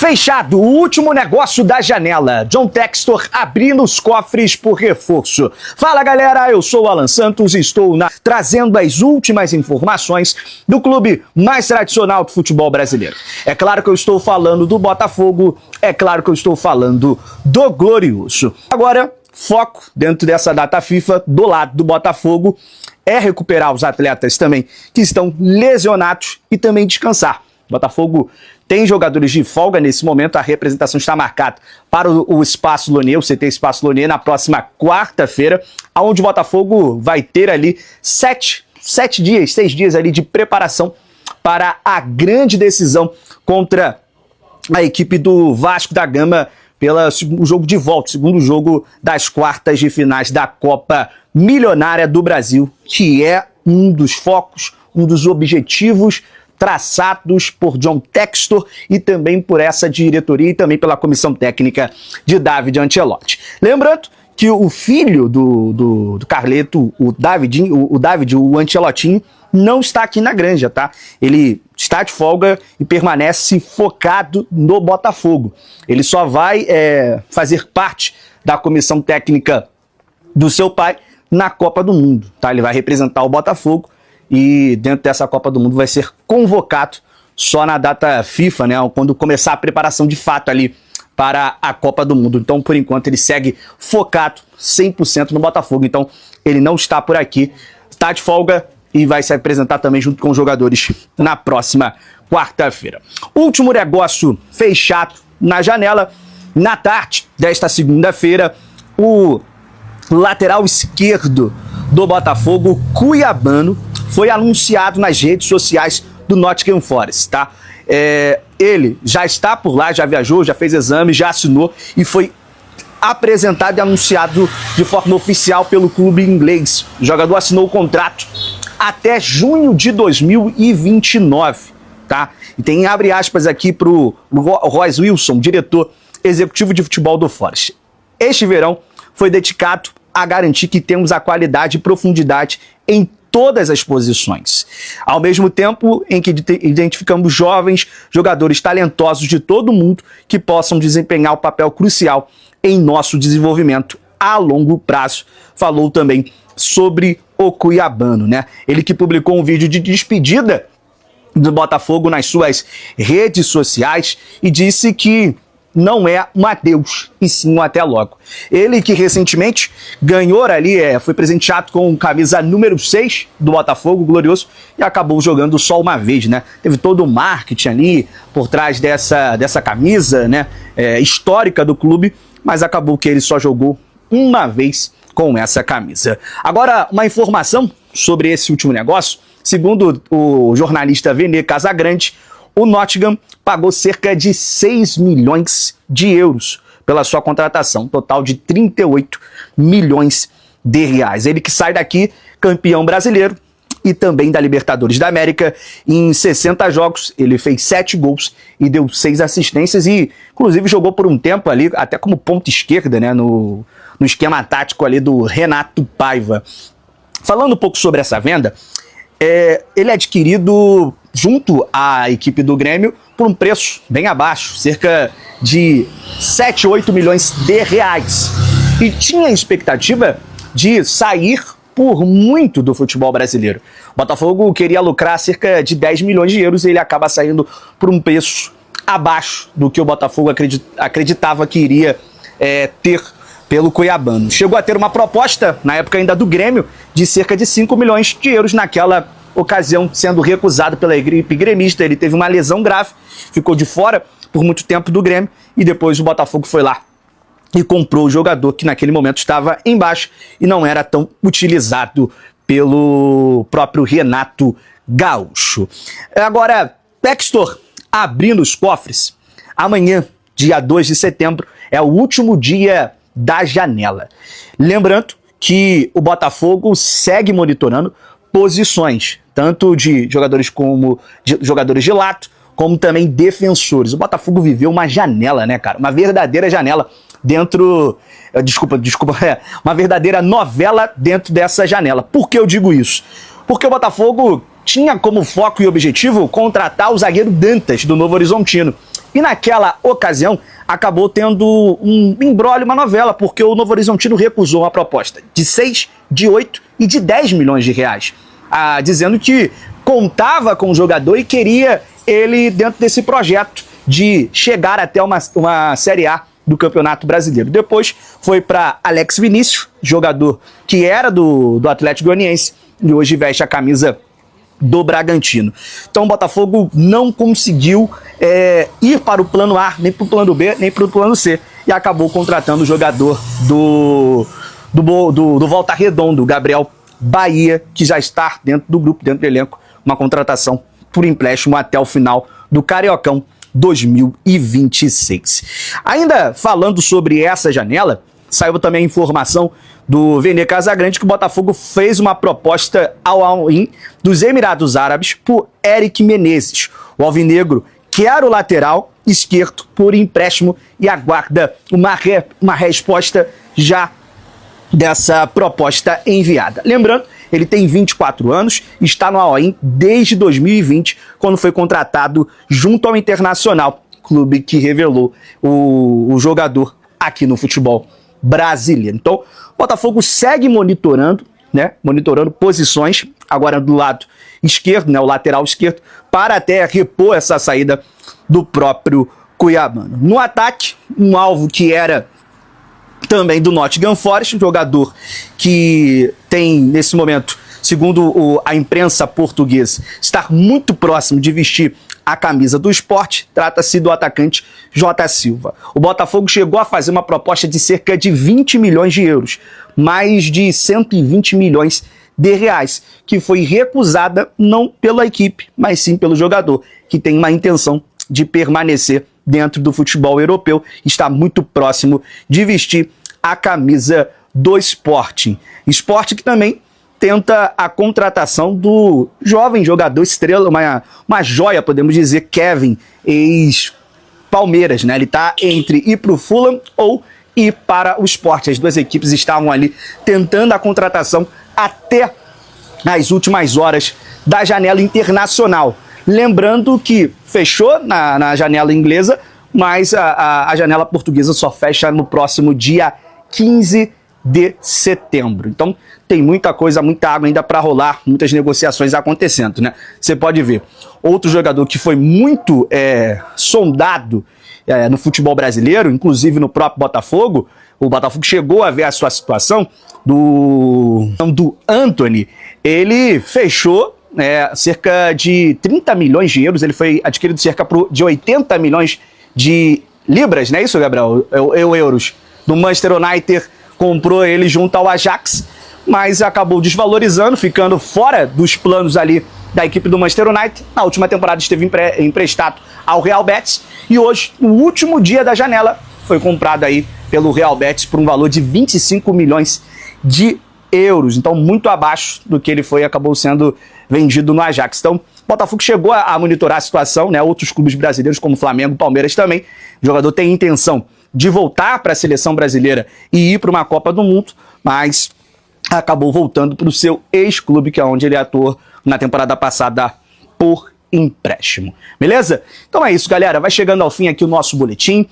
Fechado, o último negócio da janela. John Textor abrindo os cofres por reforço. Fala galera, eu sou o Alan Santos e estou trazendo as últimas informações do clube mais tradicional do futebol brasileiro. É claro que eu estou falando do Botafogo, é claro que eu estou falando do Glorioso. Agora, foco dentro dessa data FIFA do lado do Botafogo é recuperar os atletas também que estão lesionados e também descansar. O Botafogo tem jogadores de folga nesse momento, a representação está marcada para o Espaço Lonier, o CT Espaço Lonier, na próxima quarta-feira, onde o Botafogo vai ter ali 6 dias ali de preparação para a grande decisão contra a equipe do Vasco da Gama pelo jogo de volta, segundo jogo das quartas de finais da Copa Milionária do Brasil, que é um dos focos, um dos objetivos traçados por John Textor e também por essa diretoria e também pela comissão técnica de David Ancelotti. Lembrando que o filho do Carleto, o Ancelottinho, não está aqui na Granja, tá? Ele está de folga e permanece focado no Botafogo. Ele só vai fazer parte da comissão técnica do seu pai na Copa do Mundo, tá? Ele vai representar o Botafogo e dentro dessa Copa do Mundo vai ser convocado só na data FIFA, né? Quando começar a preparação de fato ali para a Copa do Mundo. Então, por enquanto, ele segue focado 100% no Botafogo. Então, ele não está por aqui, está de folga e vai se apresentar também junto com os jogadores na próxima quarta-feira. Último negócio fechado na janela. Na tarde desta segunda-feira, o lateral esquerdo do Botafogo, Cuiabano, foi anunciado nas redes sociais do Nottingham Forest, tá? Ele já está por lá, já viajou, já fez exame, já assinou e foi apresentado e anunciado de forma oficial pelo clube inglês. O jogador assinou o contrato até junho de 2029, tá? E tem abre aspas aqui pro Royce Wilson, diretor executivo de futebol do Forest. Este verão foi dedicado a garantir que temos a qualidade e profundidade em todas as posições. Ao mesmo tempo em que identificamos jovens jogadores talentosos de todo o mundo que possam desempenhar o papel crucial em nosso desenvolvimento a longo prazo. Falou também sobre o Cuiabano, né? Ele que publicou um vídeo de despedida do Botafogo nas suas redes sociais e disse que não é um adeus, e sim um até logo. Ele que recentemente ganhou ali, foi presenteado com camisa número 6 do Botafogo, Glorioso, e acabou jogando só uma vez, né? Teve todo o marketing ali por trás dessa camisa, né? Histórica do clube, mas acabou que ele só jogou uma vez com essa camisa. Agora, uma informação sobre esse último negócio, segundo o jornalista Vene Casagrande, o Nottingham pagou cerca de 6 milhões de euros pela sua contratação, um total de 38 milhões de reais. Ele que sai daqui campeão brasileiro e também da Libertadores da América. Em 60 jogos, ele fez 7 gols e deu 6 assistências e, inclusive, jogou por um tempo ali, até como ponta esquerda, né, no esquema tático ali do Renato Paiva. Falando um pouco sobre essa venda, ele é adquirido junto à equipe do Grêmio por um preço bem abaixo, cerca de 7, 8 milhões de reais. E tinha a expectativa de sair por muito do futebol brasileiro. O Botafogo queria lucrar cerca de 10 milhões de euros e ele acaba saindo por um preço abaixo do que o Botafogo acreditava que iria ter pelo Cuiabano. Chegou a ter uma proposta, na época ainda do Grêmio, de cerca de 5 milhões de euros naquela ocasião, sendo recusado pela equipe gremista. Ele teve uma lesão grave, ficou de fora por muito tempo do Grêmio e depois o Botafogo foi lá e comprou o jogador que naquele momento estava embaixo e não era tão utilizado pelo próprio Renato Gaúcho. Agora, Textor abrindo os cofres. Amanhã, dia 2 de setembro, é o último dia da janela. Lembrando que o Botafogo segue monitorando posições, tanto de jogadores como de jogadores de lado, como também defensores. O Botafogo viveu uma janela, né, cara? Uma verdadeira janela dentro... uma verdadeira novela dentro dessa janela. Por que eu digo isso? Porque o Botafogo tinha como foco e objetivo contratar o zagueiro Dantas, do Novo Horizontino. E naquela ocasião, acabou tendo um imbróglio, uma novela, porque o Novo Horizontino recusou uma proposta de 6, de 8 e de 10 milhões de reais, dizendo que contava com o jogador e queria ele dentro desse projeto de chegar até uma Série A do Campeonato Brasileiro. Depois foi para Alex Vinícius, jogador que era do Atlético Goianiense e hoje veste a camisa do Bragantino. Então o Botafogo não conseguiu ir para o plano A, nem para o plano B, nem para o plano C, e acabou contratando o jogador do Volta Redonda, o Gabriel Bahia, que já está dentro do grupo, dentro do elenco, uma contratação por empréstimo até o final do Cariocão 2026. Ainda falando sobre essa janela, saiu também a informação do Vene Casagrande que o Botafogo fez uma proposta ao Al-Ain dos Emirados Árabes por Eric Menezes. O alvinegro quer o lateral esquerdo por empréstimo e aguarda uma resposta já dessa proposta enviada. Lembrando, ele tem 24 anos, está no Al-Ain desde 2020, quando foi contratado junto ao Internacional, clube que revelou o jogador aqui no futebol brasileiro. Então, o Botafogo segue monitorando, né? Monitorando posições, agora do lado esquerdo, né? O lateral esquerdo, para até repor essa saída do próprio Cuiabano. No ataque, um alvo que era também do Nottingham Forest, um jogador que tem, nesse momento, segundo a imprensa portuguesa, estar muito próximo de vestir a camisa do Sport. Trata-se do atacante Jota Silva. O Botafogo chegou a fazer uma proposta de cerca de 20 milhões de euros, mais de 120 milhões de reais, que foi recusada não pela equipe, mas sim pelo jogador, que tem uma intenção de permanecer dentro do futebol europeu, está muito próximo de vestir a camisa do Sporting. Sporting que também tenta a contratação do jovem jogador estrela, uma joia, podemos dizer, Kevin, ex-Palmeiras, né? Ele está entre ir para o Fulham ou ir para o Sport. As duas equipes estavam ali tentando a contratação até as últimas horas da janela internacional. Lembrando que fechou na janela inglesa, mas a janela portuguesa só fecha no próximo dia 15 de setembro. Então tem muita coisa, muita água ainda para rolar, muitas negociações acontecendo, né? Você pode ver outro jogador que foi muito sondado no futebol brasileiro, inclusive no próprio Botafogo. O Botafogo chegou a ver a sua situação do Antony. Ele fechou cerca de 30 milhões de euros, ele foi adquirido cerca de 80 milhões de libras, não é isso, Gabriel? Euros. Do Manchester United, comprou ele junto ao Ajax, mas acabou desvalorizando, ficando fora dos planos ali da equipe do Manchester United. Na última temporada esteve emprestado ao Real Betis e hoje, no último dia da janela, foi comprado aí pelo Real Betis por um valor de 25 milhões de euros. Então, muito abaixo do que ele acabou sendo vendido no Ajax. Então, o Botafogo chegou a monitorar a situação, né? Outros clubes brasileiros, como Flamengo, Palmeiras também. O jogador tem intenção de voltar para a seleção brasileira e ir para uma Copa do Mundo, mas acabou voltando para o seu ex-clube, que é onde ele atuou na temporada passada por empréstimo. Beleza? Então é isso, galera. Vai chegando ao fim aqui o nosso boletim.